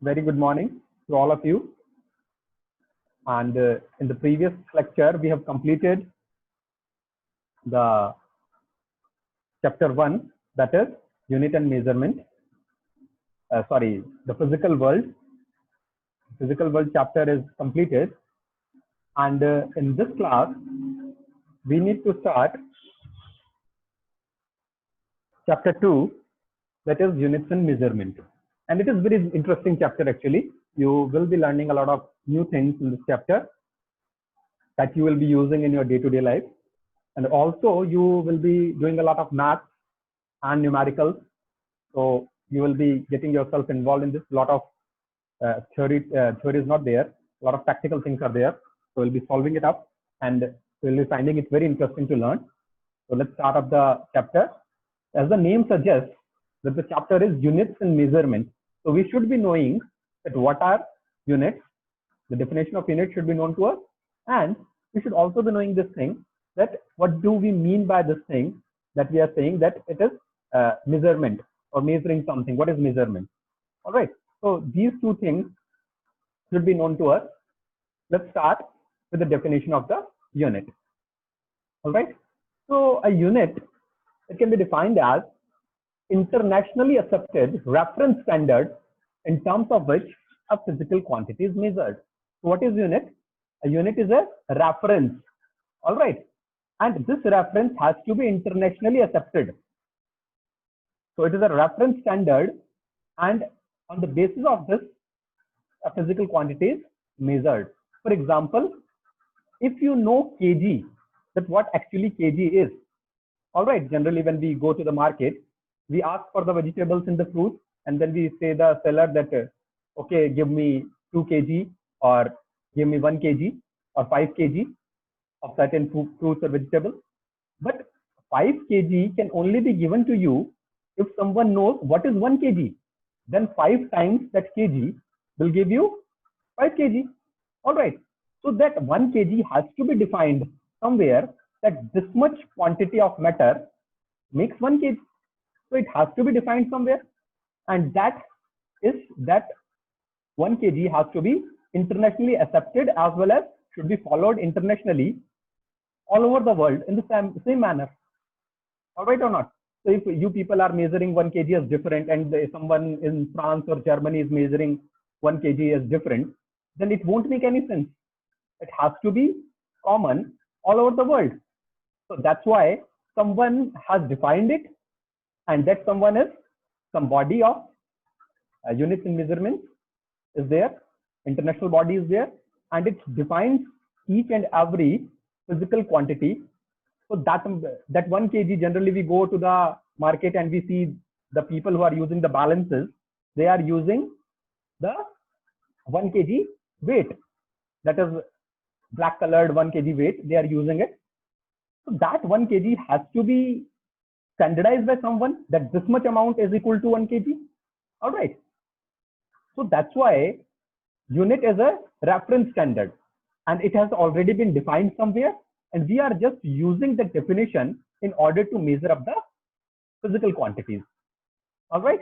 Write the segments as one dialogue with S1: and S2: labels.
S1: Very good morning to all of you. And in the previous lecture, we have completed the chapter 1, that is unit and measurement. The physical world. Physical world chapter is completed. And in this class, we need to start chapter 2, that is units and measurement. And it is very interesting chapter actually. You will be learning a lot of new things in this chapter that you will be using in your day-to-day life. And also you will be doing a lot of math and numericals. So you will be getting yourself involved in this. A lot of theory is not there. A lot of practical things are there. So we'll be solving it up and we'll be finding it very interesting to learn. So let's start up the chapter. As the name suggests, that the chapter is units and measurement. So we should be knowing that what are units. The definition of unit should be known to us. And we should also be knowing this thing, that what do we mean by this thing that we are saying that it is measurement or measuring something. What is measurement? All right. So these two things should be known to us. Let's start with the definition of the unit. All right. So a unit, it can be defined as internationally accepted reference standard in terms of which a physical quantity is measured. So what is unit? A unit is a reference. All right. And this reference has to be internationally accepted. So it is a reference standard, and on the basis of this, a physical quantity is measured. For example, if you know kg, that what actually kg is. All right. Generally, when we go to the market, we ask for the vegetables and the fruits, and then we say the seller that, okay, give me 2 kg or give me 1 kg or 5 kg of certain fruits or vegetables. But 5 kg can only be given to you if someone knows what is 1 kg. Then 5 times that kg will give you 5 kg. All right. So that 1 kg has to be defined somewhere, that this much quantity of matter makes 1 kg. So it has to be defined somewhere. And that is that 1 kg has to be internationally accepted as well as should be followed internationally all over the world in the same manner. All right or not? So if you people are measuring 1 kg as different, and someone in France or Germany is measuring 1 kg as different, then it won't make any sense. It has to be common all over the world. So that's why someone has defined it, and that someone is some body of units and measurements is there, international body is there, and it defines each and every physical quantity. So that 1 kg, generally we go to the market and we see the people who are using the balances, they are using the 1 kg weight, that is black colored 1 kg weight, they are using it. So that 1 kg has to be standardized by someone, that this much amount is equal to 1 kg. All right. So that's why unit is a reference standard, and it has already been defined somewhere, and we are just using the definition in order to measure up the physical quantities. All right.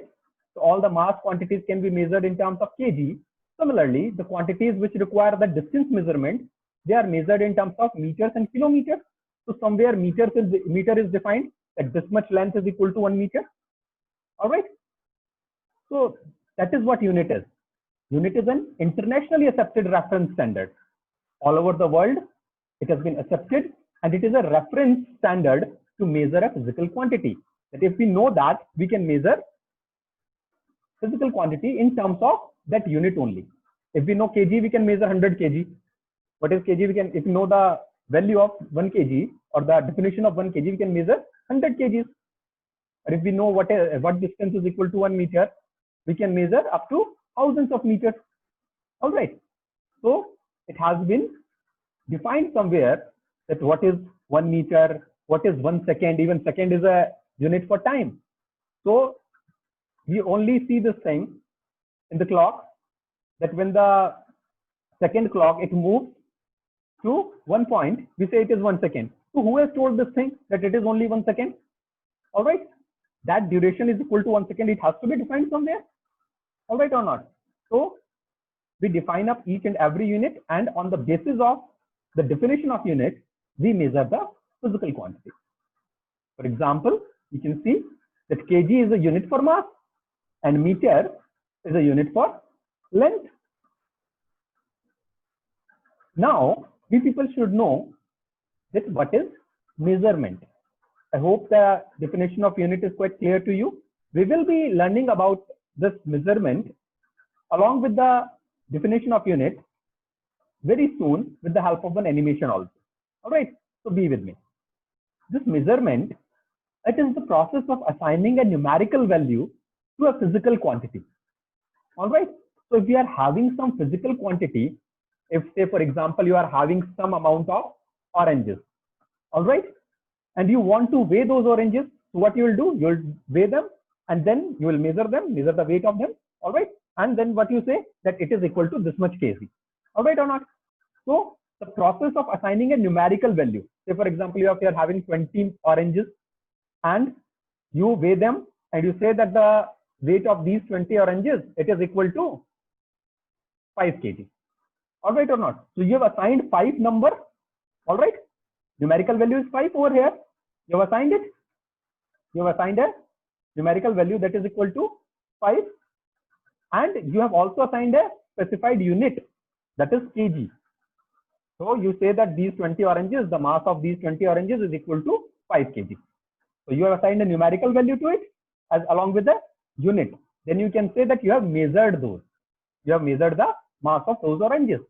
S1: So all the mass quantities can be measured in terms of kg. Similarly, the quantities which require the distance measurement, they are measured in terms of meters and kilometers. So somewhere meter is defined, that this much length is equal to 1 meter. All right. So that is what unit is. Unit is an internationally accepted reference standard. All over the world, it has been accepted, and it is a reference standard to measure a physical quantity. That if we know that, we can measure physical quantity in terms of that unit only. If we know kg, we can measure 100 kg. What is kg? We can, if we know the value of 1 kg or the definition of 1 kg, we can measure 100 kgs. Or if we know what distance is equal to 1 meter, we can measure up to thousands of meters. All right. So it has been defined somewhere that what is 1 meter, what is 1 second, even second is a unit for time. So we only see this thing in the clock, that when the second clock, it moves to 1 point, we say it is 1 second. So who has told this thing that it is only 1 second? All right. That duration is equal to 1 second. It has to be defined somewhere. All right or not? So we define up each and every unit, and on the basis of the definition of unit, we measure the physical quantity. For example, you can see that kg is a unit for mass and meter is a unit for length. Now, we people should know that what is measurement. I hope the definition of unit is quite clear to you. We will be learning about this measurement along with the definition of unit very soon with the help of an animation also. All right, so be with me. This measurement, it is the process of assigning a numerical value to a physical quantity. All right, so if we are having some physical quantity, if say for example you are having some amount of oranges, all right, and you want to weigh those oranges, so what you will do, you will weigh them and then you will measure them, measure the weight of them, all right, and then what you say that it is equal to this much kg, all right or not. So the process of assigning a numerical value, say for example you are having 20 oranges and you weigh them and you say that the weight of these 20 oranges, it is equal to 5 kg, all right or not. So you have assigned 5 number, all right, numerical value is 5 over here, you have assigned it, you have assigned a numerical value that is equal to 5, and you have also assigned a specified unit, that is kg. So you say that these 20 oranges, the mass of these 20 oranges is equal to 5 kg. So you have assigned a numerical value to it as along with the unit. Then you can say that you have measured those. You have measured the mass of those oranges.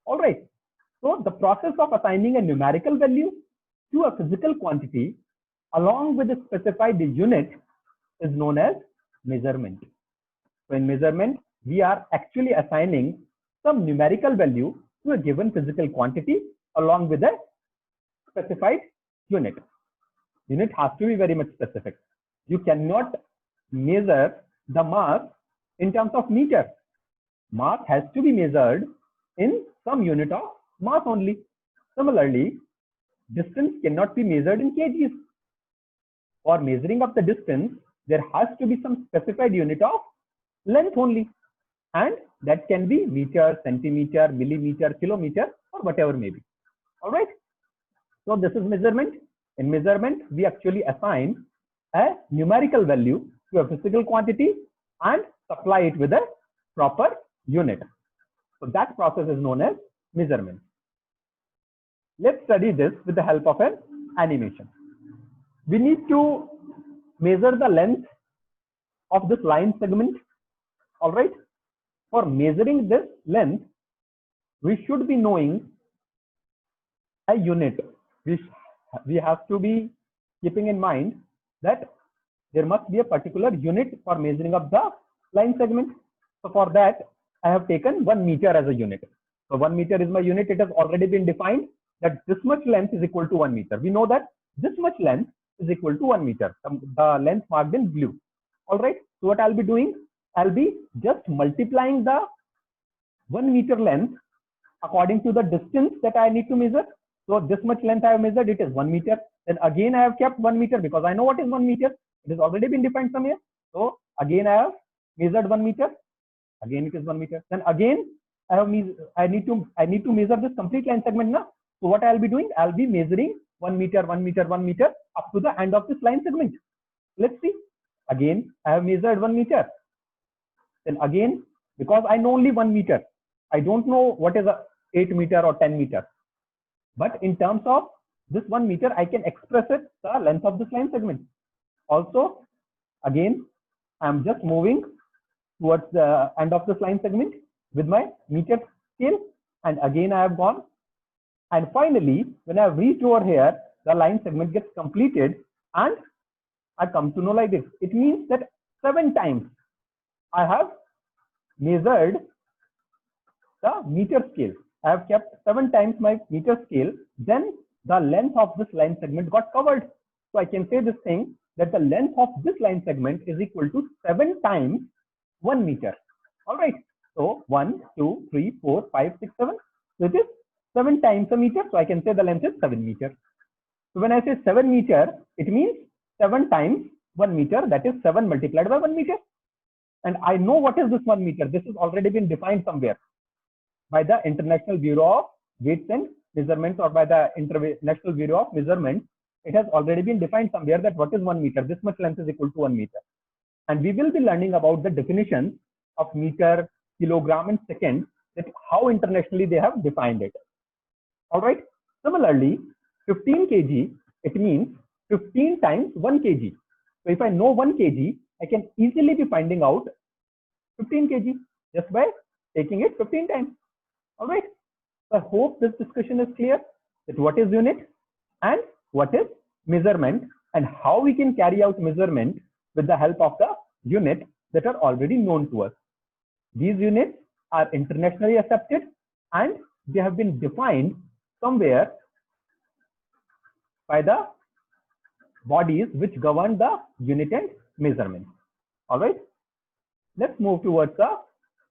S1: All right. So the process of assigning a numerical value to a physical quantity along with a specified unit is known as measurement. So in measurement, we are actually assigning some numerical value to a given physical quantity along with a specified unit. Unit has to be very much specific. You cannot measure the mass in terms of meter. Mass has to be measured in some unit of mass only. Similarly, distance cannot be measured in kgs. For measuring of the distance, there has to be some specified unit of length only, and that can be meter, centimeter, millimeter, kilometer, or whatever may be. All right. So this is measurement. In measurement, we actually assign a numerical value to a physical quantity and supply it with a proper unit. So that process is known as measurement. Let's study this with the help of an animation. We need to measure the length of this line segment. All right. For measuring this length, we should be knowing a unit. We have to be keeping in mind that there must be a particular unit for measuring of the line segment. So for that, I have taken 1 meter as a unit. So 1 meter is my unit. It has already been defined that this much length is equal to 1 meter. We know that this much length is equal to 1 meter. The length marked in blue. All right. So what I'll be doing, I'll be just multiplying the 1 meter length according to the distance that I need to measure. So this much length I have measured, it is 1 meter. Then again I have kept 1 meter because I know what is 1 meter. It has already been defined somewhere. So again I have measured 1 meter. Again it is 1 meter. Then again I need to measure this complete line segment now. So what I'll be doing, I'll be measuring 1 meter, 1 meter, 1 meter up to the end of this line segment. Let's see. Again I have measured 1 meter. Then again, because I know only 1 meter, I don't know what is a 8 meter or 10 meter. But in terms of this 1 meter, I can express it the length of this line segment. Also, again, I'm just moving towards the end of this line segment with my meter scale. And again, I have gone. And finally, when I have reached over here, the line segment gets completed and I come to know like this. It means that 7 times I have measured the meter scale. I have kept 7 times my meter scale, then the length of this line segment got covered. So I can say this thing that the length of this line segment is equal to 7 times 1 meter. All right. So 1, 2, 3, 4, 5, 6, 7. So it is 7 times a meter. So I can say the length is 7 meters. So when I say 7 meter, it means 7 times 1 meter. That is 7 multiplied by 1 meter. and I know what is this 1 meter. This has already been defined somewhere by the International Bureau of Weights and Measurements, or by the International Bureau of Measurements. It has already been defined somewhere that what is 1 meter. This much length is equal to 1 meter. And we will be learning about the definitions of meter, kilogram, and second, that how internationally they have defined it. All right. Similarly, 15 kg, it means 15 times 1 kg. So if I know 1 kg, I can easily be finding out 15 kg just by taking it 15 times. All right. So I hope this discussion is clear, that what is unit and what is measurement, and how we can carry out measurement with the help of the units that are already known to us. These units are internationally accepted and they have been defined somewhere by the bodies which govern the unit and measurement. All right. Let's move towards the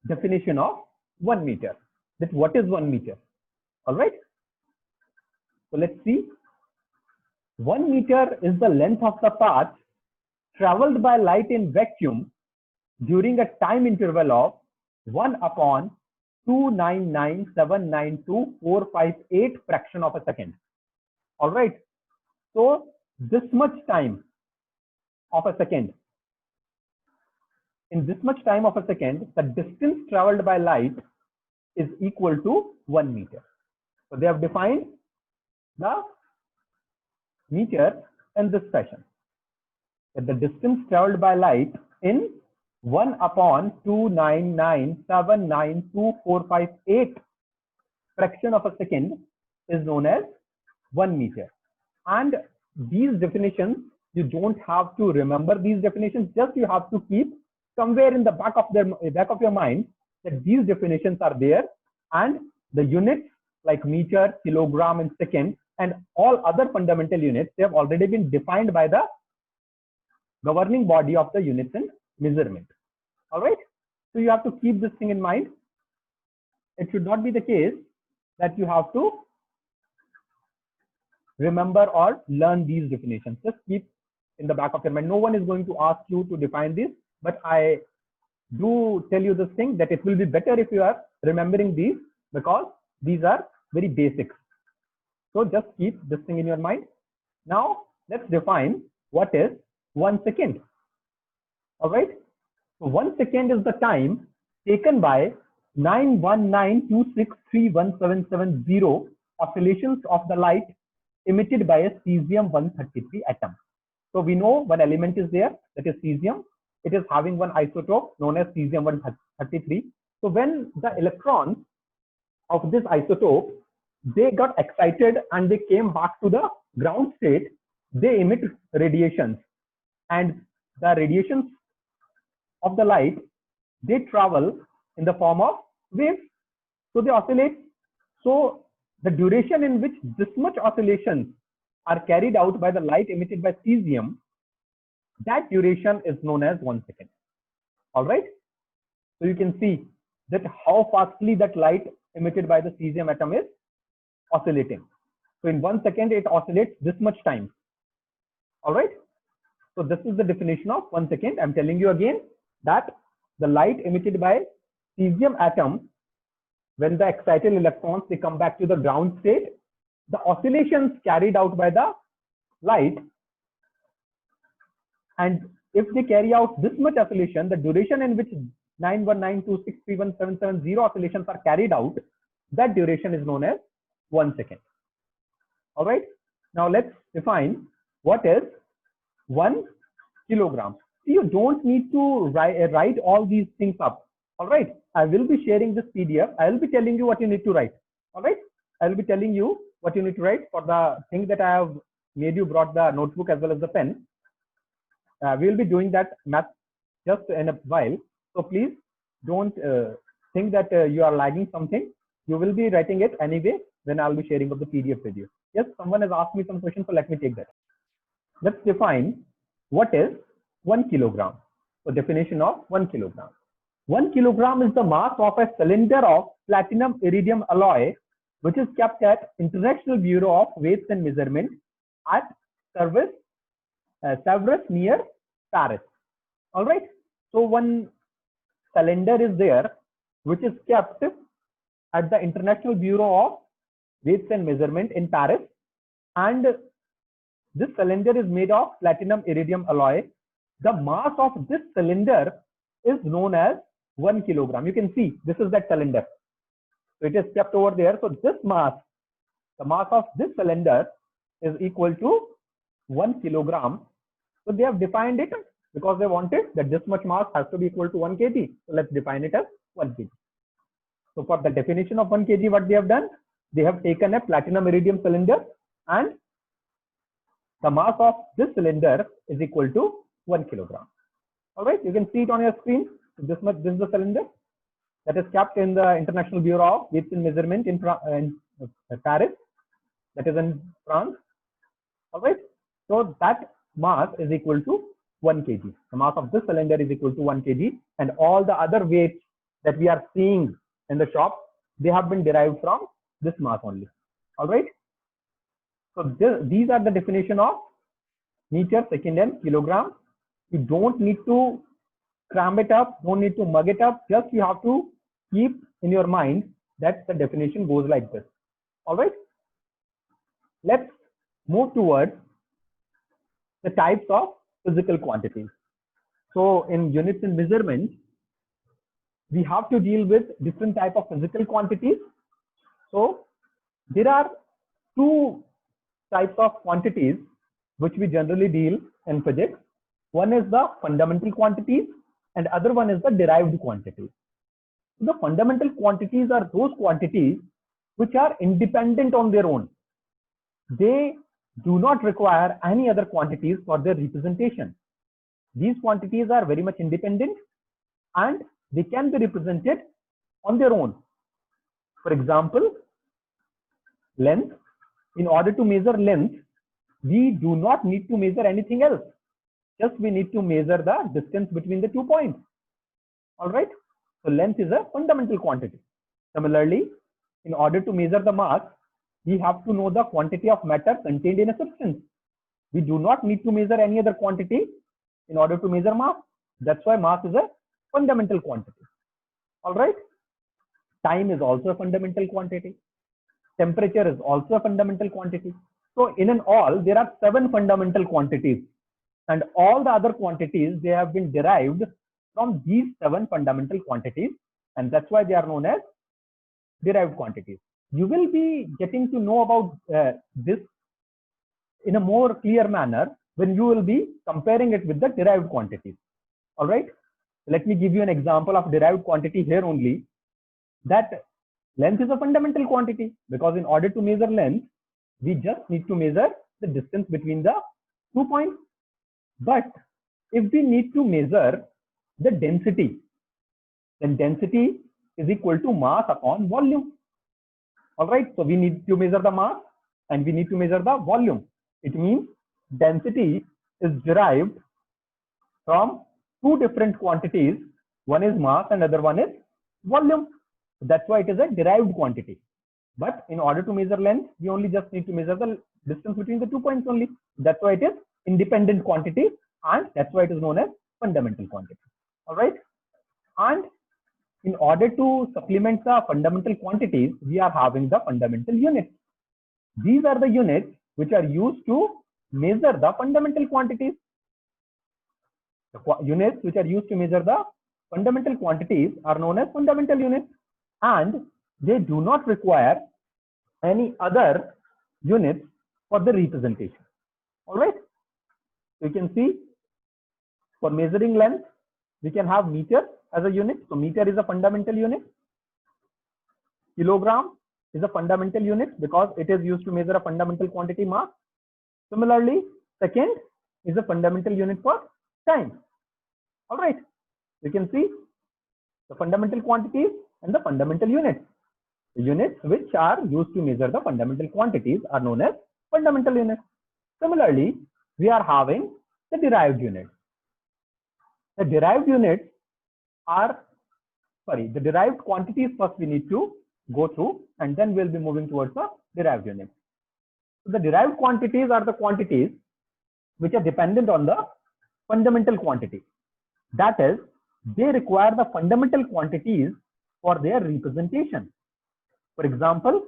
S1: definition of 1 meter. That what is 1 meter? All right. So let's see. 1 meter is the length of the path traveled by light in vacuum during a time interval of 1/299,792,458 fraction of a second. All right. So this much time of a second. In this much time of a second, the distance traveled by light is equal to 1 meter. So they have defined the meter in this fashion, that the distance traveled by light in 1/299,792,458 fraction of a second is known as 1 meter. And these definitions, you don't have to remember these definitions, just you have to keep somewhere in the back of your mind that these definitions are there, and the units like meter, kilogram, and second, and all other fundamental units, they have already been defined by the governing body of the units in measurement. All right. So you have to keep this thing in mind. It should not be the case that you have to remember or learn these definitions. Just keep in the back of your mind. No one is going to ask you to define this, but I do tell you this thing, that it will be better if you are remembering these, because these are very basic. So just keep this thing in your mind. Now let's define what is 1 second. All right. So 1 second is the time taken by 91926317770 oscillations of the light emitted by a cesium-133 atom. So we know one element is there, that is cesium. It is having one isotope known as cesium-133. So when the electrons of this isotope, they got excited and they came back to the ground state, they emit radiations, and the radiations of the light, they travel in the form of waves. So they oscillate. So the duration in which this much oscillations are carried out by the light emitted by cesium, that duration is known as 1 second. All right. So you can see that how fastly that light emitted by the cesium atom is oscillating. So in 1 second, it oscillates this much time. All right. So this is the definition of 1 second. I'm telling you again that the light emitted by cesium atom, when the excited electrons, they come back to the ground state, the oscillations carried out by the light, and if they carry out this much oscillation, the duration in which 91926317770 oscillations are carried out, that duration is known as 1 second. All right. Now let's define what is 1 kilogram. See, you don't need to write all these things up. All right. I will be sharing this PDF. I will be telling you what you need to write. All right. I will be telling you what you need to write for the thing that I have made you brought the notebook as well as the pen. We will be doing that math just in a while. So please don't think that you are lagging something. You will be writing it anyway when I'll be sharing of the PDF with you. Yes, someone has asked me some questions, so let me take that. Let's define what is 1 kilogram. So definition of 1 kilogram. 1 kilogram is the mass of a cylinder of platinum iridium alloy, which is kept at International Bureau of Weights and Measurement at Sèvres near Paris. All right. So 1 cylinder is there, which is kept at the International Bureau of Weights and Measurement in Paris. And this cylinder is made of platinum iridium alloy. The mass of this cylinder is known as 1 kilogram. You can see this is that cylinder. So it is kept over there. So this mass, the mass of this cylinder is equal to 1 kilogram. So they have defined it because they wanted that this much mass has to be equal to 1 kg. So let's define it as 1 kg. So for the definition of 1 kg, what they have done, they have taken a platinum iridium cylinder and the mass of this cylinder is equal to 1 kilogram. All right, you can see it on your screen. This is the cylinder that is kept in the International Bureau of Weights and Measurement in Paris, that is in France. All right, so that mass is equal to 1 kg. The mass of this cylinder is equal to 1 kg, and all the other weights that we are seeing in the shop, they have been derived from this mass only. All right. So these are the definition of meter, second, and kilogram. You don't need to cram it up, don't need to mug it up. Just you have to keep in your mind that the definition goes like this. All right. Let's move towards the types of physical quantities. So in units and measurement, we have to deal with different type of physical quantities. So there are two types of quantities which we generally deal in physics. One is the fundamental quantities and other one is the derived quantities. The fundamental quantities are those quantities which are independent on their own. They do not require any other quantities for their representation. These quantities are very much independent and they can be represented on their own. For example, length. In order to measure length, we do not need to measure anything else. Just we need to measure the distance between the 2 points. All right. So length is a fundamental quantity. Similarly, in order to measure the mass, we have to know the quantity of matter contained in a substance. We do not need to measure any other quantity in order to measure mass. That's why mass is a fundamental quantity. All right. Time is also a fundamental quantity. Temperature is also a fundamental quantity. So in and all, there are 7 fundamental quantities, and all the other quantities, they have been derived from these 7 fundamental quantities, and that's why they are known as derived quantities. You will be getting to know about this in a more clear manner when you will be comparing it with the derived quantities. All right. Let me give you an example of derived quantity here only. That length is a fundamental quantity because in order to measure length, we just need to measure the distance between the 2 points. But if we need to measure the density, then density is equal to mass upon volume. All right. So we need to measure the mass and we need to measure the volume. It means density is derived from 2 different quantities. One is mass and other one is volume. That's why it is a derived quantity. But in order to measure length, we only just need to measure the distance between the 2 points only. That's why it is independent quantity, and that's why it is known as fundamental quantity. All right. And in order to supplement the fundamental quantities, we are having the fundamental units. These are the units which are used to measure the fundamental quantities. The units which are used to measure the fundamental quantities are known as fundamental units, and they do not require any other units for the representation. All right. So you can see for measuring length, we can have meter as a unit. So meter is a fundamental unit. Kilogram is a fundamental unit because it is used to measure a fundamental quantity, mass. Similarly, second is a fundamental unit for time. All right. You can see the fundamental quantities and the fundamental units. The units which are used to measure the fundamental quantities are known as fundamental units. Similarly, we are having the derived units. The derived units are, the derived quantities first we need to go through, and then we'll be moving towards the derived units. So the derived quantities are the quantities which are dependent on the fundamental quantity. That is, they require the fundamental quantities for their representation. For example,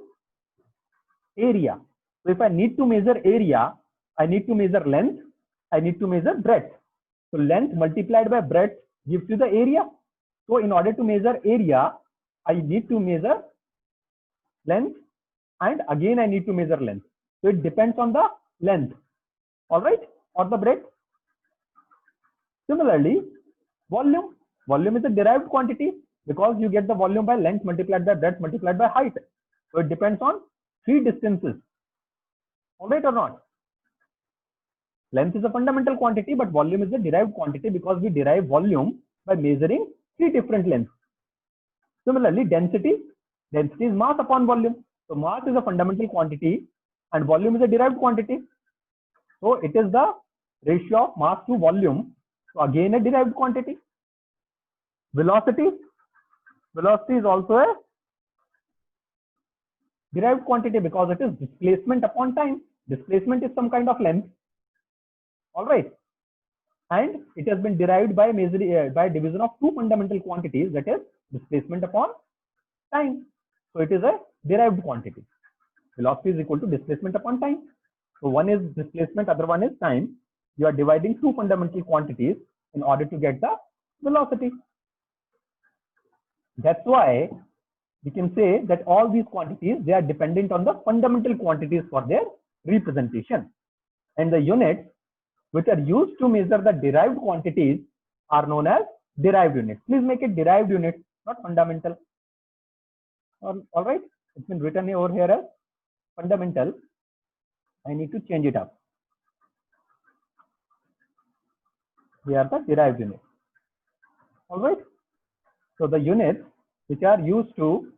S1: area. So if I need to measure area, I need to measure length, I need to measure breadth. So length multiplied by breadth gives you the area. So in order to measure area, I need to measure length, and again I need to measure length. So it depends on the length, all right, or the breadth. Similarly, volume. Volume is a derived quantity because you get the volume by length multiplied by breadth multiplied by height. So it depends on three distances, all right or not? Length is a fundamental quantity, but volume is a derived quantity because we derive volume by measuring three different lengths. Similarly, density. Density is mass upon volume. So mass is a fundamental quantity and volume is a derived quantity. So it is the ratio of mass to volume. So again a derived quantity. Velocity. Velocity is also a derived quantity because it is displacement upon time. Displacement is some kind of length. All right. And it has been derived by by division of two fundamental quantities, that is displacement upon time. So it is a derived quantity. Velocity is equal to displacement upon time. So one is displacement, other one is time. You are dividing two fundamental quantities in order to get the velocity. That's why we can say that all these quantities, they are dependent on the fundamental quantities for their representation. And the units which are used to measure the derived quantities are known as derived units. Please make it derived units, not fundamental. All right, it's been written over here as fundamental. I need to change it up. They are the derived units. All right. So the units which are used to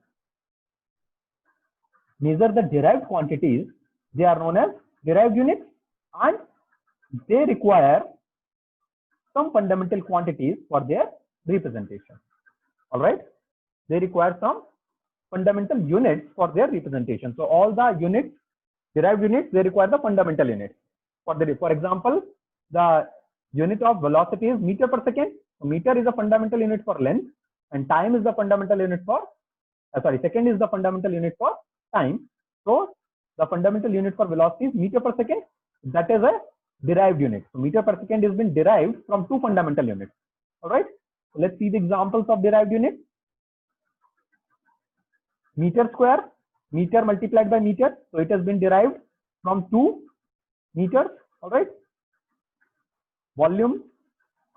S1: measure the derived quantities, they are known as derived units, and they require some fundamental quantities for their representation. All right. They require some fundamental units for their representation. So all the units, derived units, they require the fundamental units. For example, the unit of velocity is meter per second. So meter is a fundamental unit for length, and time is the fundamental unit for, second is the fundamental unit for time. So the fundamental unit for velocity is meter per second. That is a derived unit. So meter per second has been derived from two fundamental units. All right. So let's see the examples of derived units. Meter square, meter multiplied by meter. So it has been derived from 2 meters. All right. Volume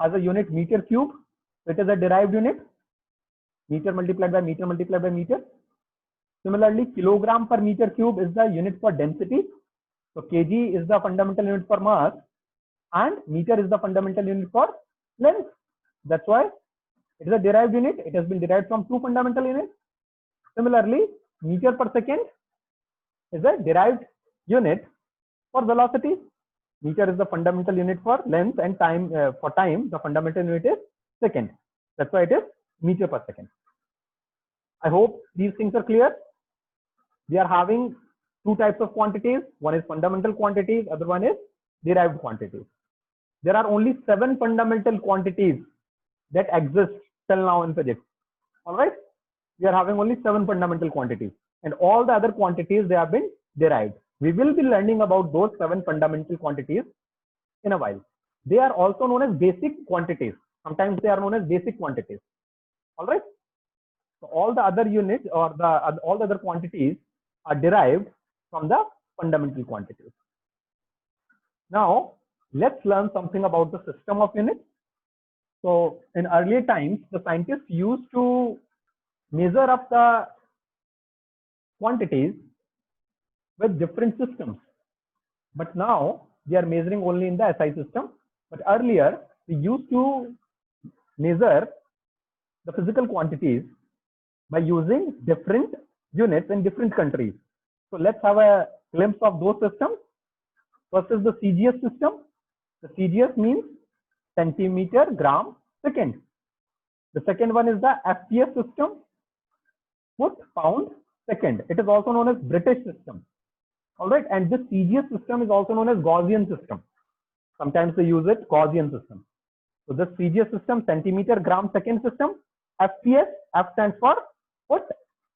S1: has a unit meter cube. So it is a derived unit. Meter multiplied by meter multiplied by meter. Similarly, kilogram per meter cube is the unit for density. So kg is the fundamental unit for mass, and meter is the fundamental unit for length. That's why it is a derived unit. It has been derived from two fundamental units. Similarly, meter per second is a derived unit for velocity. Meter is the fundamental unit for length, and time for time, the fundamental unit is second. That's why it is meter per second. I hope these things are clear. We are having two types of quantities. One is fundamental quantities, other one is derived quantities. There are only 7 fundamental quantities that exist till now in physics. All right. We are having only 7 fundamental quantities, and all the other quantities, they have been derived. We will be learning about those 7 fundamental quantities in a while. They are also known as basic quantities. Sometimes they are known as basic quantities. All right. So all the other units or all the other quantities are derived from the fundamental quantities. Now let's learn something about the system of units. So in earlier times, the scientists used to measure up the quantities with different systems, but now we are measuring only in the SI system. But earlier we used to measure the physical quantities by using different units in different countries. So let's have a glimpse of those systems. First is the CGS system. The CGS means centimeter, gram, second. The second one is the FPS system, foot, pound, second. It is also known as British system. All right. And this CGS system is also known as Gaussian system. Sometimes they use it Gaussian system. So the CGS system, centimeter gram second system. FPS, F stands for foot,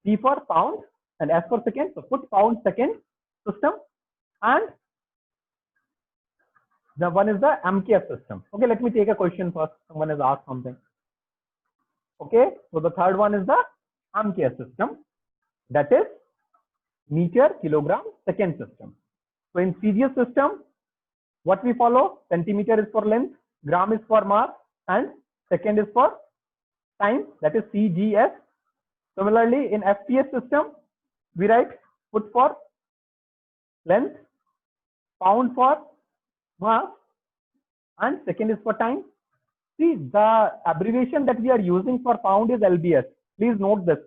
S1: P for pound, and S for second. So foot, pound, second system. And the one is the MKS system. Okay, let me take a question first. Someone has asked something. Okay, so the third one is the MKS system. That is meter, kilogram, second system. So in CGS system, what we follow? Centimeter is for length, gram is for mass, and second is for time. That is CGS. Similarly, in FPS system, we write foot for length, pound for mass, and second is for time. See, the abbreviation that we are using for pound is LBS. Please note this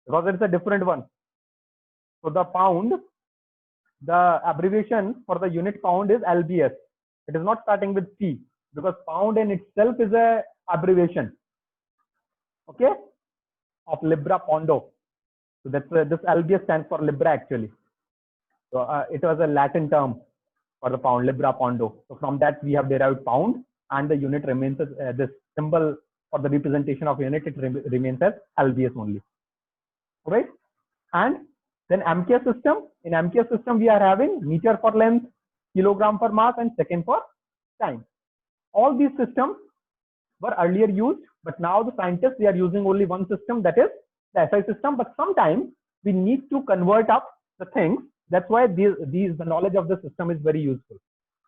S1: because it's a different one. So the pound, the abbreviation for the unit pound is LBS. It is not starting with P because pound in itself is a abbreviation. Okay, of Libra Pondo. So that's this LBS stands for Libra actually. So it was a Latin term for the pound, Libra Pondo. So from that we have derived pound, and the unit remains as this symbol for the representation of unit. It remains as LBS only. All right, and then MKS system. In MKS system, we are having meter for length, kilogram for mass, and second for time. All these systems were earlier used, but now the scientists, they are using only one system, that is the SI system. But sometimes we need to convert up the things. That's why the knowledge of the system is very useful.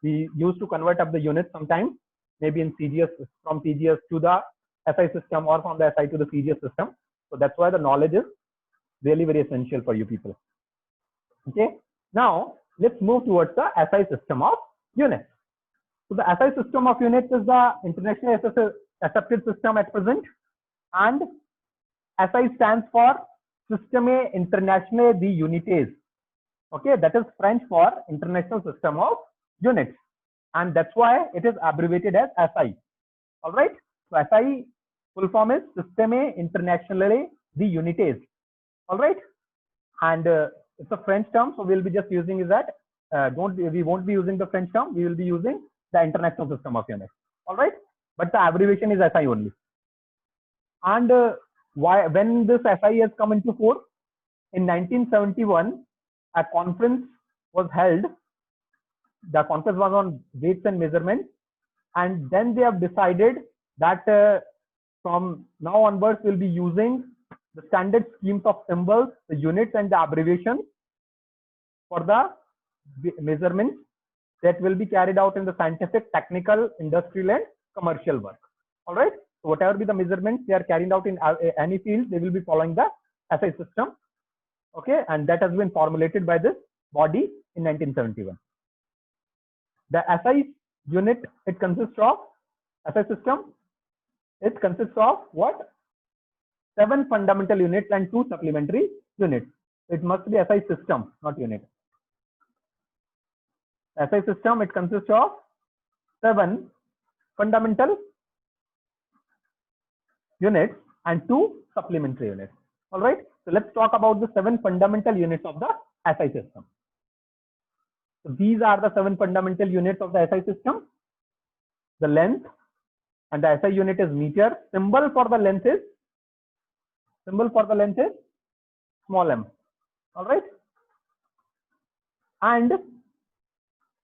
S1: We used to convert up the units sometimes, maybe in CGS, from CGS to the SI system, or from the SI to the CGS system. So that's why the knowledge is really very essential for you people. Okay, now let's move towards the SI system of units. So the SI system of units is the internationally accepted system at present, and SI stands for Système International des Unités. Okay, that is French for International System of Units, and that's why it is abbreviated as SI. All right, so SI full form is Système International des Unités. All right, and it's a French term, so we'll be just using is that we won't be using the French term. We will be using the International System of Units. All right, but the abbreviation is SI only. And when this SI has come into force? In 1971, a conference was held. The conference was on weights and measurements, and then they have decided that from now onwards we'll be using the standard schemes of symbols, the units, and the abbreviations for the measurements that will be carried out in the scientific, technical, industrial, and commercial work. All right. So whatever be the measurements they are carried out in any field, they will be following the SI system. Okay, and that has been formulated by this body in 1971. The SI unit, it consists of SI system. It consists of what? 7 fundamental units and 2 supplementary units. It must be SI system, not unit. SI system, it consists of 7 fundamental units and 2 supplementary units. All right. So let's talk about the 7 fundamental units of the SI system. So these are the 7 fundamental units of the SI system. The length, and the SI unit is meter. Symbol for the length is small m. All right. And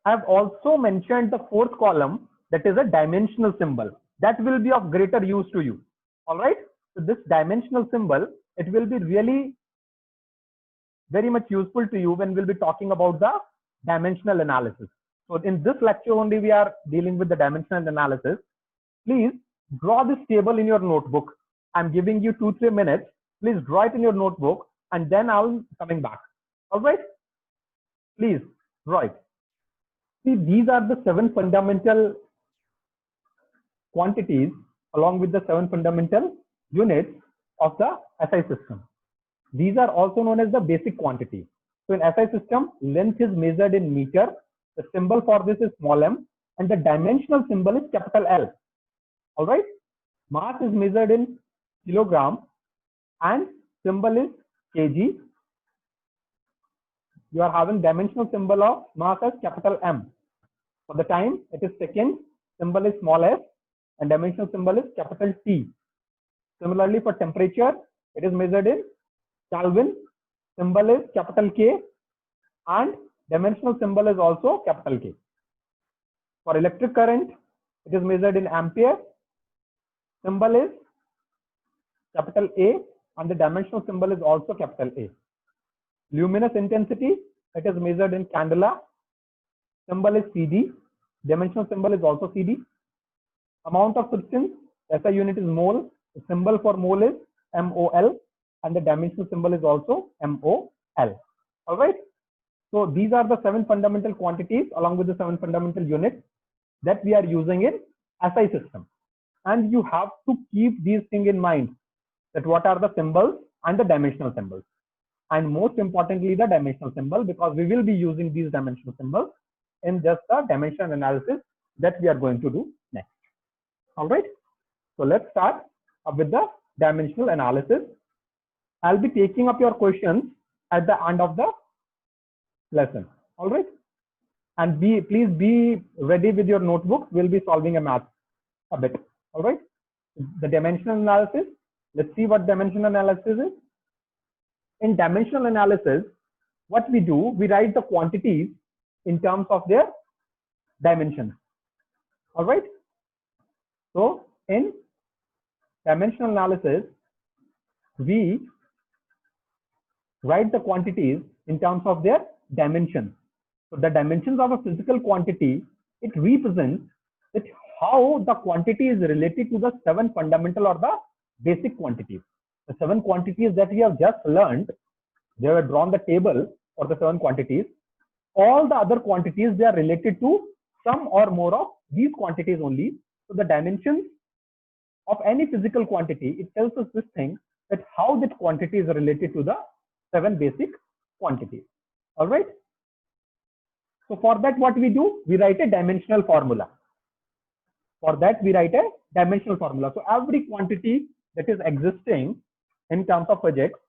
S1: I've also mentioned the 4th column, that is a dimensional symbol. That will be of greater use to you. All right. So this dimensional symbol, it will be really very much useful to you when we'll be talking about the dimensional analysis. So in this lecture only we are dealing with the dimensional analysis. Please draw this table in your notebook. I'm giving you 2-3 minutes. Please draw it in your notebook, and then I'll coming back. All right. Please draw it. See, these are the 7 fundamental quantities along with the 7 fundamental units of the SI system. These are also known as the basic quantities. So in SI system, length is measured in meter. The symbol for this is small m, and the dimensional symbol is capital L. All right. Mass is measured in kilogram, and symbol is kg. You are having dimensional symbol of mass as capital M. For the time, it is second, symbol is small s, and dimensional symbol is capital T. Similarly, for temperature, it is measured in Kelvin. Symbol is capital K, and dimensional symbol is also capital K. For electric current, it is measured in ampere. Symbol is capital A, and the dimensional symbol is also capital A. Luminous intensity, it is measured in candela. Symbol is CD. Dimensional symbol is also CD. Amount of substance, SI unit is mole. The symbol for mole is MOL, and the dimensional symbol is also MOL. All right. So these are the 7 fundamental quantities along with the 7 fundamental units that we are using in SI system. And you have to keep these things in mind, that what are the symbols and the dimensional symbols. And most importantly, the dimensional symbol, because we will be using these dimensional symbols in just the dimension analysis that we are going to do next. All right. So let's start with the dimensional analysis. I'll be taking up your questions at the end of the lesson. All right. And please be ready with your notebook. We'll be solving a math a bit. All right. The dimensional analysis. Let's see what dimensional analysis is. In dimensional analysis, what we do, we write the quantities in terms of their dimensions. All right. So in dimensional analysis, we write the quantities in terms of their dimensions. So the dimensions of a physical quantity, it represents that how the quantity is related to the 7 fundamental or the basic quantities. The 7 quantities that we have just learned, they were drawn the table for the 7 quantities. All the other quantities, they are related to some or more of these quantities only. So the dimensions of any physical quantity, it tells us this thing, that how that quantity is related to the 7 basic quantities. All right. So for that, what we do, we write a dimensional formula. For that, we write a dimensional formula. So every quantity that is existing in terms of physics,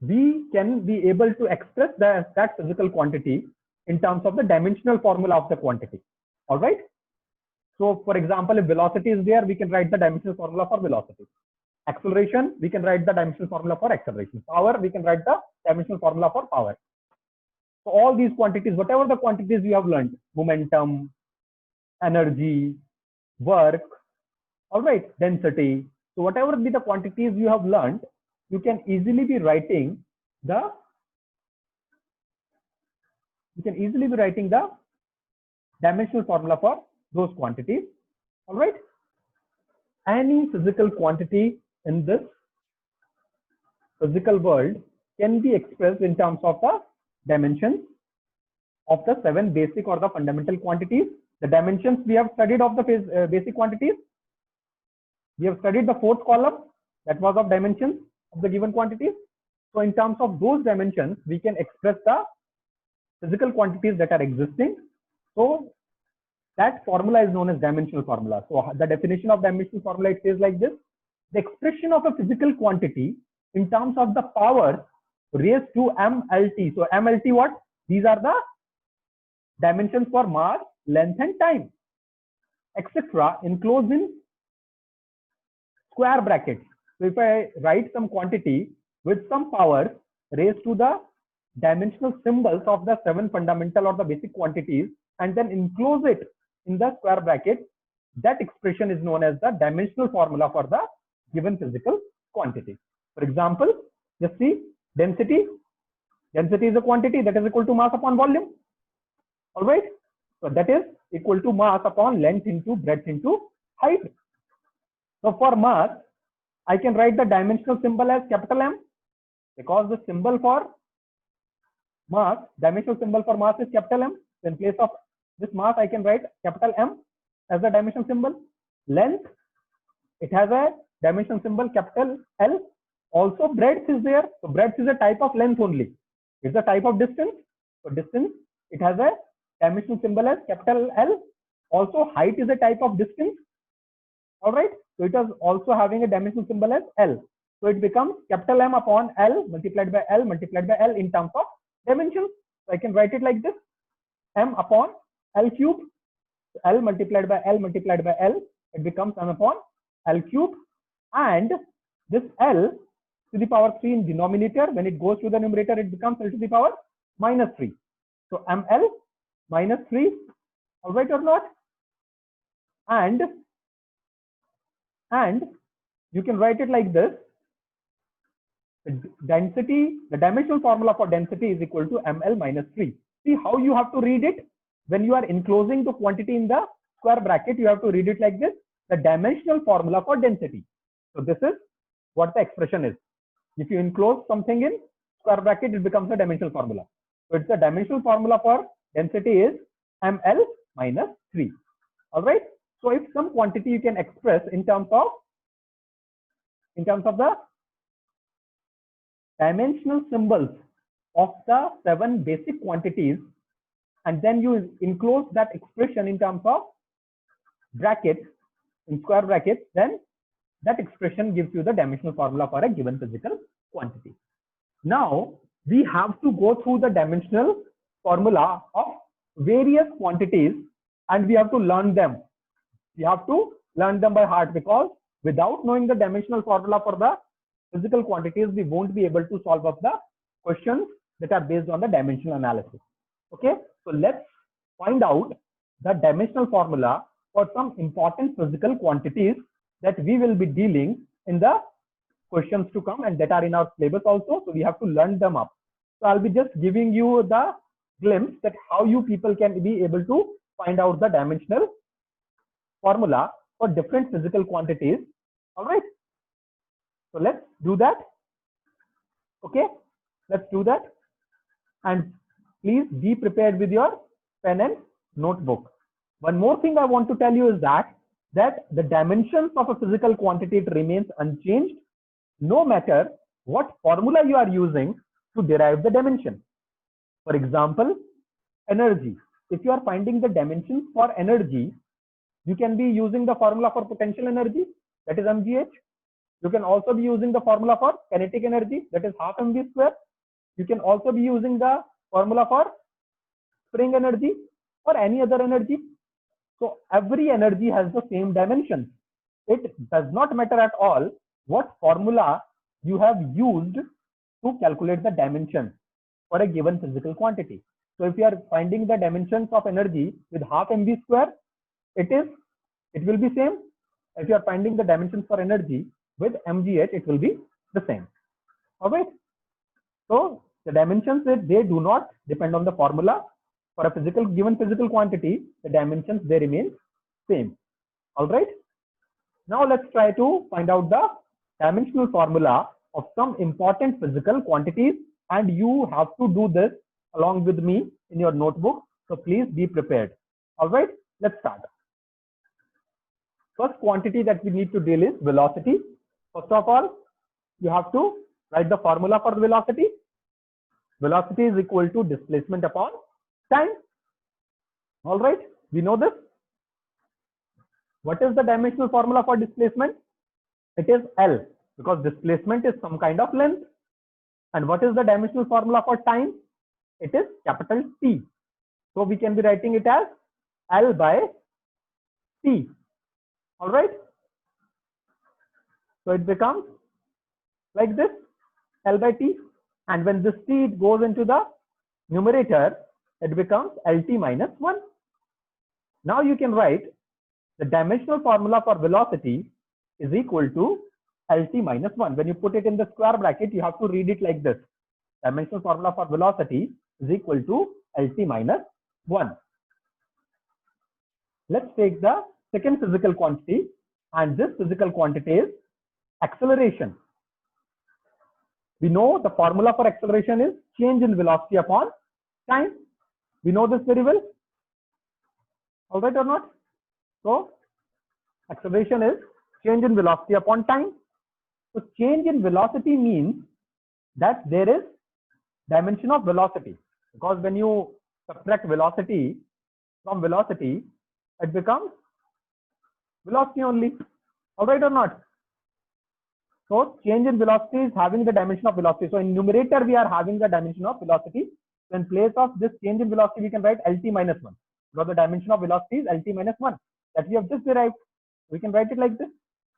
S1: we can be able to express that physical quantity in terms of the dimensional formula of the quantity. All right. So for example, if velocity is there, we can write the dimensional formula for velocity. Acceleration, we can write the dimensional formula for acceleration. Power, we can write the dimensional formula for power. So all these quantities, whatever the quantities you have learned, momentum, energy, work, all right, density. So whatever be the quantities you have learned, you can easily be writing the dimensional formula for those quantities. All right. Any physical quantity in this physical world can be expressed in terms of the dimensions of the 7 basic or the fundamental quantities. The dimensions we have studied of the basic quantities. We have studied the 4th column, that was of dimensions of the given quantities. So in terms of those dimensions, we can express the physical quantities that are existing. So that formula is known as dimensional formula. So the definition of dimensional formula, it says like this: the expression of a physical quantity in terms of the power raised to MLT. So MLT what? These are the dimensions for mass, length and time, etc. enclosed in square brackets. So if I write some quantity with some power raised to the dimensional symbols of the 7 fundamental or the basic quantities and then enclose it in the square bracket, that expression is known as the dimensional formula for the given physical quantity. For example, just see density. Density is a quantity that is equal to mass upon volume. All right. So that is equal to mass upon length into breadth into height. So for mass, I can write the dimensional symbol as capital M, because the symbol for mass, dimensional symbol for mass is capital M. So in place of this mass, I can write capital M as the dimensional symbol. Length, it has a dimensional symbol capital L. Also breadth is there. So breadth is a type of length only. It's a type of distance. So distance, it has a dimensional symbol as capital L. Also height is a type of distance. All right. So it is also having a dimensional symbol as L. So it becomes capital M upon L multiplied by L in terms of dimensions. So I can write it like this: M upon L cube. So L multiplied by L it becomes m upon L cube, and this L to the power 3 in denominator, when it goes to the numerator, it becomes L to the power minus 3. So ml minus 3, all right or not? And you can write it like this. Density, the dimensional formula for density is equal to ml minus 3. See how you have to read it? When you are enclosing the quantity in the square bracket, you have to read it like this, the dimensional formula for density. So this is what the expression is. If you enclose something in square bracket, it becomes a dimensional formula. So it's the dimensional formula for density is ml minus 3. All right. So if some quantity you can express in terms of the dimensional symbols of the 7 basic quantities, and then you enclose that expression in terms of brackets, in square brackets, then that expression gives you the dimensional formula for a given physical quantity. Now we have to go through the dimensional formula of various quantities, and we have to learn them. We have to learn them by heart, because without knowing the dimensional formula for the physical quantities, we won't be able to solve up the questions that are based on the dimensional analysis. Okay, so let's find out the dimensional formula for some important physical quantities that we will be dealing in the questions to come, and that are in our syllabus also. So we have to learn them up. So I'll be just giving you the glimpse that how you people can be able to find out the dimensional formula for different physical quantities. All right. So let's do that. Okay, let's do that. And please be prepared with your pen and notebook. One more thing I want to tell you is that the dimensions of a physical quantity, it remains unchanged no matter what formula you are using to derive the dimension. For example, energy. If you are finding the dimensions for energy, you can be using the formula for potential energy, that is mgh. You can also be using the formula for kinetic energy, that is half mv square. You can also be using the formula for spring energy or any other energy. So every energy has the same dimensions. It does not matter at all what formula you have used to calculate the dimensions for a given physical quantity. So if you are finding the dimensions of energy with half mv square, it will be same. If you are finding the dimensions for energy with mgh, it will be the same. All right. So the dimensions, they do not depend on the formula. For a given physical quantity, the dimensions, they remain same. All right. Now let's try to find out the dimensional formula of some important physical quantities, and you have to do this along with me in your notebook. So please be prepared. All right, let's start. First quantity that we need to deal is velocity. First of all, you have to write the formula for velocity. Velocity is equal to displacement upon time. All right, we know this. What is the dimensional formula for displacement? It is L, because displacement is some kind of length. And what is the dimensional formula for time? It is capital T. So we can be writing it as L by T. All right. So it becomes like this, L by T. And when this T goes into the numerator, it becomes LT minus 1. Now you can write the dimensional formula for velocity is equal to LT minus 1. When you put it in the square bracket, you have to read it like this. Dimensional formula for velocity is equal to LT minus 1. Let's take the second physical quantity, and this physical quantity is acceleration. We know the formula for acceleration is change in velocity upon time. We know this very well. All right or not? So acceleration is change in velocity upon time. So change in velocity means that there is dimension of velocity, because when you subtract velocity from velocity, it becomes velocity only. All right or not? So change in velocity is having the dimension of velocity. So in numerator, we are having the dimension of velocity. So in place of this change in velocity, we can write LT minus 1, because the dimension of velocity is LT minus 1 that we have just derived. We can write it like this,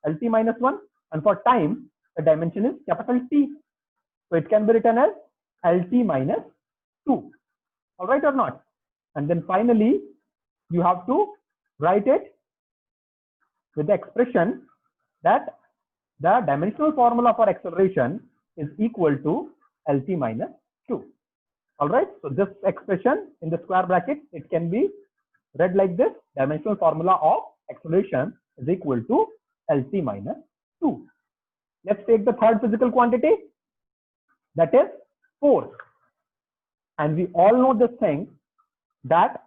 S1: LT minus 1. And for time, the dimension is capital T. So it can be written as LT minus 2. All right or not? And then finally, you have to write it with the expression that the dimensional formula for acceleration is equal to LT minus 2. All right. So this expression in the square bracket, it can be read like this. Dimensional formula of acceleration is equal to LT minus 2. Let's take the third physical quantity, that is force. And we all know this thing, that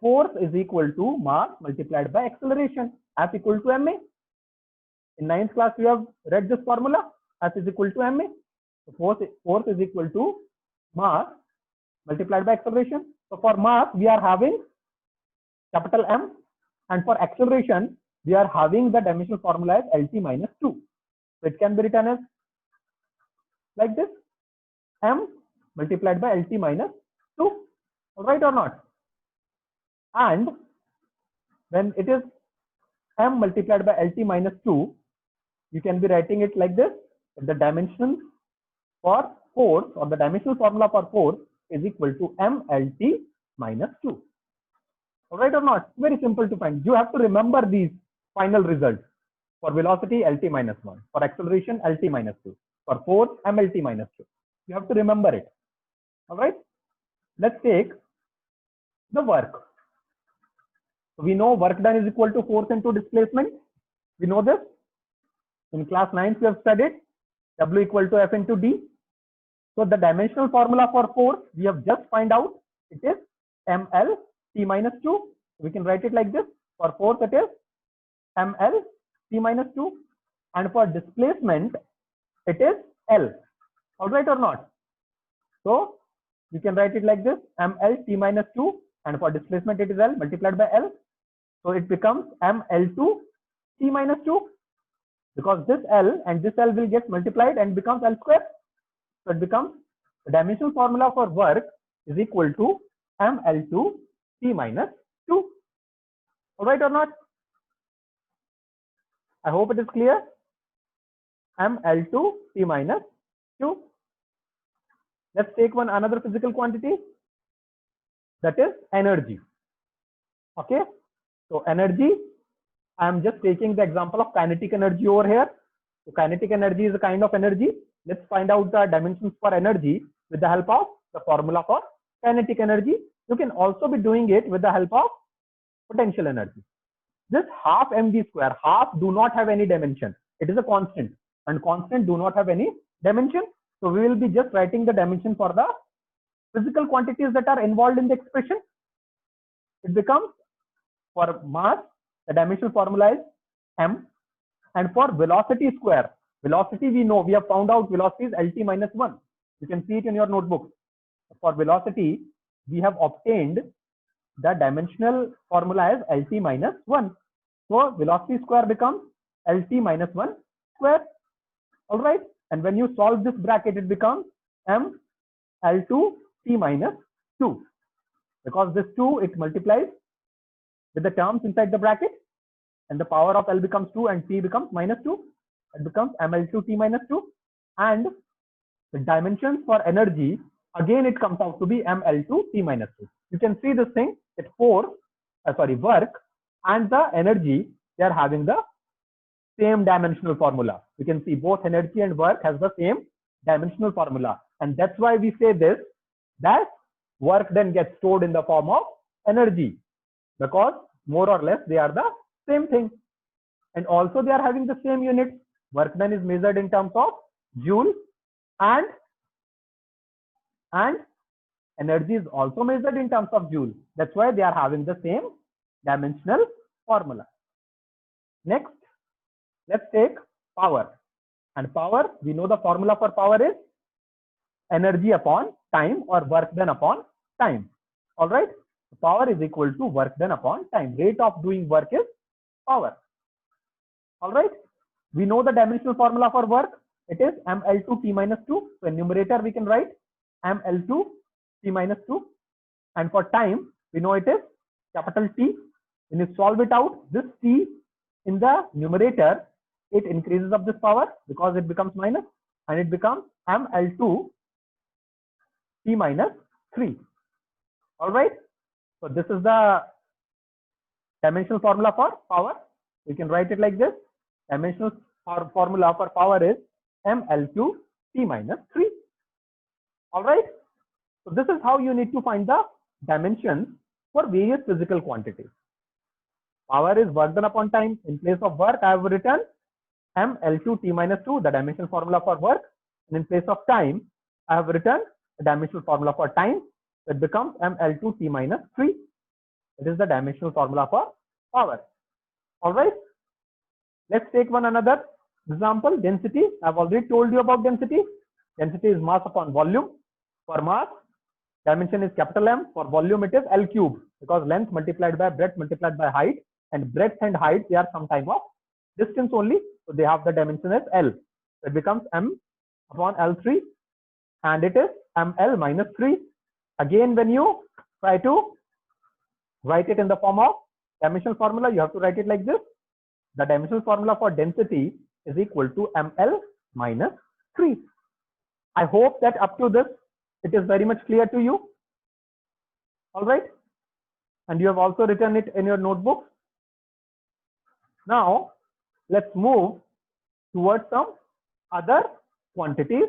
S1: force is equal to mass multiplied by acceleration, F equal to ma. In 9th class, we have read this formula, F is equal to ma. So force is equal to mass multiplied by acceleration. So for mass, we are having capital M, and for acceleration, we are having the dimensional formula as LT minus 2. So it can be written as like this, M multiplied by LT minus 2, right or not? And when it is M multiplied by LT minus 2, you can be writing it like this. The dimension for force, or the dimensional formula for force, is equal to MLT minus 2. All right or not? Very simple to find. You have to remember these final results. For velocity, LT minus 1. For acceleration, LT minus 2. For force, MLT minus 2. You have to remember it. All right. Let's take the work. So we know work done is equal to force into displacement. We know this. In class 9, we have studied W equal to F into D. So the dimensional formula for force, we have just find out, it is ML T minus 2. We can write it like this. For force, it is ML T minus 2. And for displacement, it is L. All right or not? So you can write it like this, ML T minus 2. And for displacement, it is L multiplied by L. So it becomes ML2 T minus 2. Because this L and this L will get multiplied and becomes L square. So it becomes the dimensional formula for work is equal to ML2 T minus 2. All right or not? I hope it is clear. ML2 T minus 2. Let's take another physical quantity, that is energy. Okay. So energy, I am just taking the example of kinetic energy over here. So kinetic energy is a kind of energy. Let's find out the dimensions for energy with the help of the formula for kinetic energy. You can also be doing it with the help of potential energy. This half mv square, half do not have any dimension. It is a constant, and constant do not have any dimension. So we will be just writing the dimension for the physical quantities that are involved in the expression. It becomes, for mass, the dimensional formula is m. And for velocity square, velocity we know, we have found out velocity is LT minus 1. You can see it in your notebook. For velocity, we have obtained the dimensional formula as LT minus 1. So velocity square becomes LT minus 1 square. All right. And when you solve this bracket, it becomes M L2 T minus 2. Because this 2, it multiplies with the terms inside the bracket, and the power of L becomes 2 and T becomes minus 2. It becomes ML2 T minus 2. And the dimensions for energy, again, it comes out to be ML2 T minus 2. You can see this thing, that work and the energy, they are having the same dimensional formula. You can see both energy and work has the same dimensional formula. And that's why we say this, that work then gets stored in the form of energy, because more or less they are the same thing. And also they are having the same unit. Work done is measured in terms of joule, and energy is also measured in terms of joule. That's why they are having the same dimensional formula. Next, let's take power. And power, we know the formula for power is energy upon time, or work done upon time. All right. Power is equal to work done upon time. Rate of doing work is power. All right. We know the dimensional formula for work. It is ML2 T minus 2. So in numerator, we can write ML2 T minus 2. And for time, we know it is capital T. When you solve it out, this T in the numerator, it increases up this power because it becomes minus, and it becomes mL2 t minus 3. All right. So this is the dimensional formula for power. We can write it like this. Dimensional formula for power is mL2 t minus 3. All right. So this is how you need to find the dimensions for various physical quantities. Power is work done upon time. In place of work, I have written mL2 t minus 2, the dimensional formula for work. And in place of time, I have written the dimensional formula for time. It becomes mL2 t minus 3. It is the dimensional formula for power. All right. Let's take one another example. Density. I've already told you about density. Density is mass upon volume. For mass, dimension is capital M. For volume, it is L cube, because length multiplied by breadth multiplied by height, and breadth and height, they are some type of distance only. So they have the dimension as L. So it becomes M upon L3, and it is ML minus 3. Again, when you try to write it in the form of dimensional formula, you have to write it like this. The dimensional formula for density is equal to ML minus 3. I hope that up to this, it is very much clear to you. All right. And you have also written it in your notebook. Now, let's move towards some other quantities.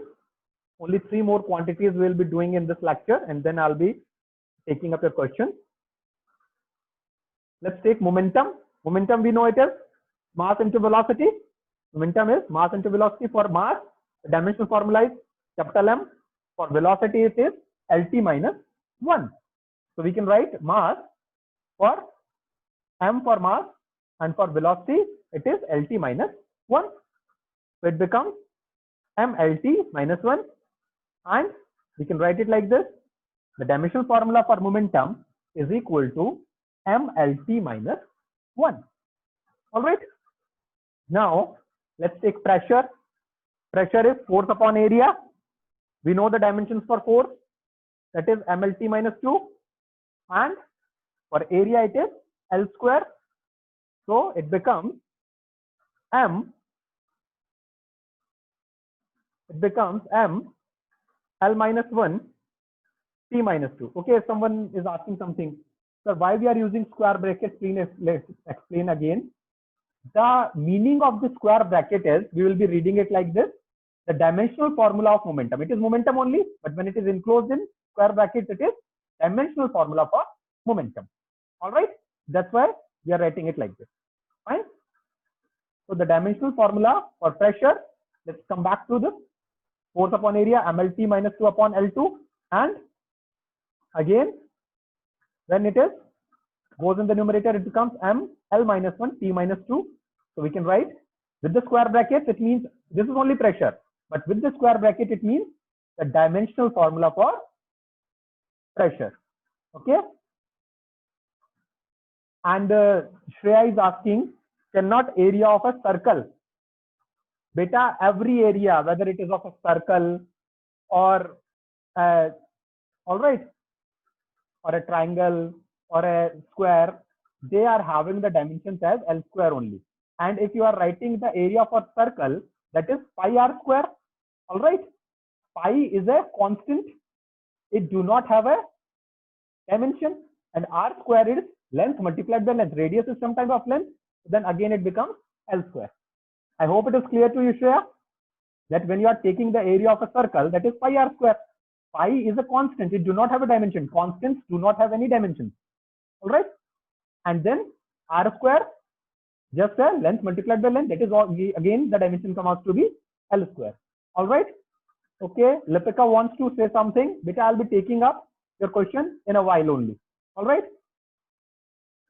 S1: Only 3 more quantities we'll be doing in this lecture, and then I'll be taking up your question. Let's take momentum. Momentum, we know it is mass into velocity. Momentum is mass into velocity. For mass, the dimensional formula is capital M. For velocity, it is LT minus 1. So we can write mass for M for mass, and for velocity, it is LT minus 1. So it becomes MLT minus 1. And we can write it like this. The dimensional formula for momentum is equal to MLT minus 1. All right. Now, let's take pressure. Pressure is force upon area. We know the dimensions for force. That is MLT minus 2. And for area, it is L square. So it becomes M. It becomes M L minus 1 T minus 2. Okay, if someone is asking something, so why we are using square brackets, let's explain again. The meaning of the square bracket is, we will be reading it like this. The dimensional formula of momentum. It is momentum only, but when it is enclosed in square brackets, it is dimensional formula for momentum. All right. That's why we are writing it like this. Fine. So the dimensional formula for pressure, let's come back to this. Force upon area, MLT minus 2 upon L2. And again, when it is goes in the numerator, it becomes ML minus 1 T minus 2. So we can write with the square brackets, it means this is only pressure. But with the square bracket, it means the dimensional formula for pressure. Okay. And Shreya is asking, cannot area of a circle? Beta, every area, whether it is of a circle or all right, or a triangle or a square, they are having the dimensions as L square only. And if you are writing the area for circle, that is pi r square. All right. Pi is a constant. It do not have a dimension. And r square is length multiplied by length. Radius is some type of length. Then again it becomes L square. I hope it is clear to you, Shreya, that when you are taking the area of a circle, that is pi r square. Pi is a constant. It do not have a dimension. Constants do not have any dimensions. All right. And then r square, just a length multiplied by length. That is all, again the dimension comes out to be L square. All right. Okay. Lipika wants to say something, which I'll be taking up your question in a while only. All right.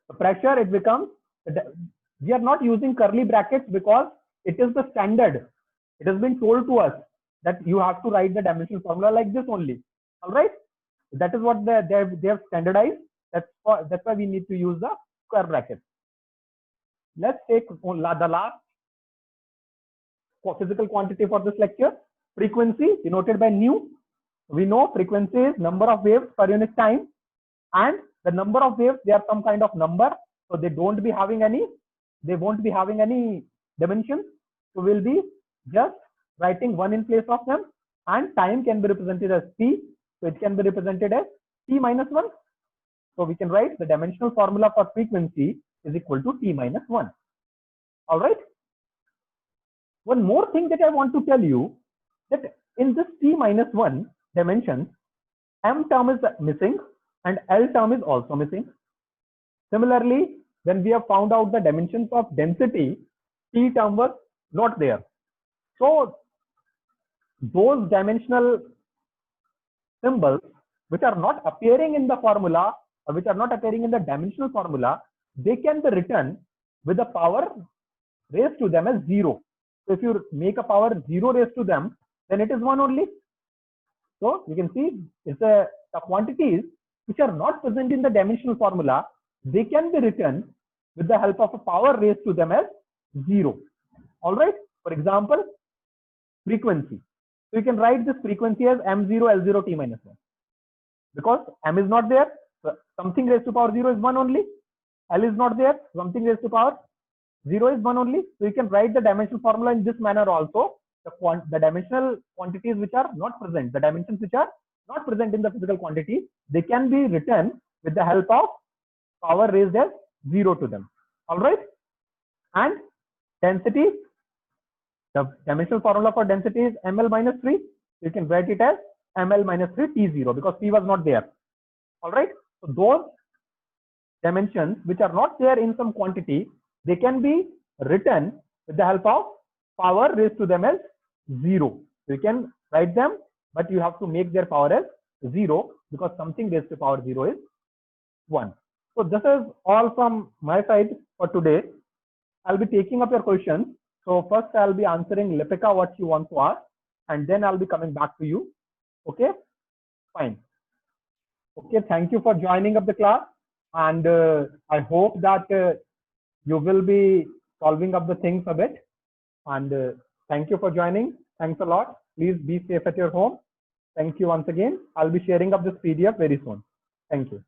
S1: The pressure, it becomes, we are not using curly brackets because it is the standard. It has been told to us that you have to write the dimensional formula like this only. All right. That is what they have standardized. That's why we need to use the square brackets. Let's take the last physical quantity for this lecture. Frequency, denoted by nu. We know frequency is number of waves per unit time, and the number of waves, they are some kind of number, so they don't be having any they won't be having any dimensions. So we'll be just writing 1 in place of them, and time can be represented as t. So it can be represented as t minus 1. So we can write the dimensional formula for frequency is equal to t minus 1. All right. One more thing that I want to tell you, that in this t minus 1 dimension, m term is missing and L term is also missing. Similarly, when we have found out the dimensions of density, T term was not there. So those dimensional symbols which are not appearing in the formula, or which are not appearing in the dimensional formula, they can be written with the power raised to them as 0. So if you make a power 0 raised to them, then it is 1 only. So you can see it's the quantities which are not present in the dimensional formula, they can be written with the help of a power raised to them as 0. All right. For example, frequency. So you can write this frequency as m0 L0 t minus 1. Because m is not there, so something raised to power 0 is 1 only. L is not there, something raised to power 0 is 1 only. So you can write the dimensional formula in this manner also. The dimensional quantities which are not present, the dimensions which are not present in the physical quantity, they can be written with the help of power raised as 0 to them. All right. And density, the dimensional formula for density is ml minus 3. You can write it as ml minus 3 t0 because t was not there. All right. So those dimensions which are not there in some quantity, they can be written with the help of power raised to them as 0. You can write them, but you have to make their power as 0 because something raised to power 0 is 1. So this is all from my side for today. I'll be taking up your questions. So first I'll be answering Lipika what you want to ask, and then I'll be coming back to you. Okay, fine. Okay, thank you for joining up the class, and I hope that you will be solving up the things a bit. And thank you for joining. Thanks a lot. Please be safe at your home. Thank you once again. I'll be sharing up this PDF very soon. Thank you.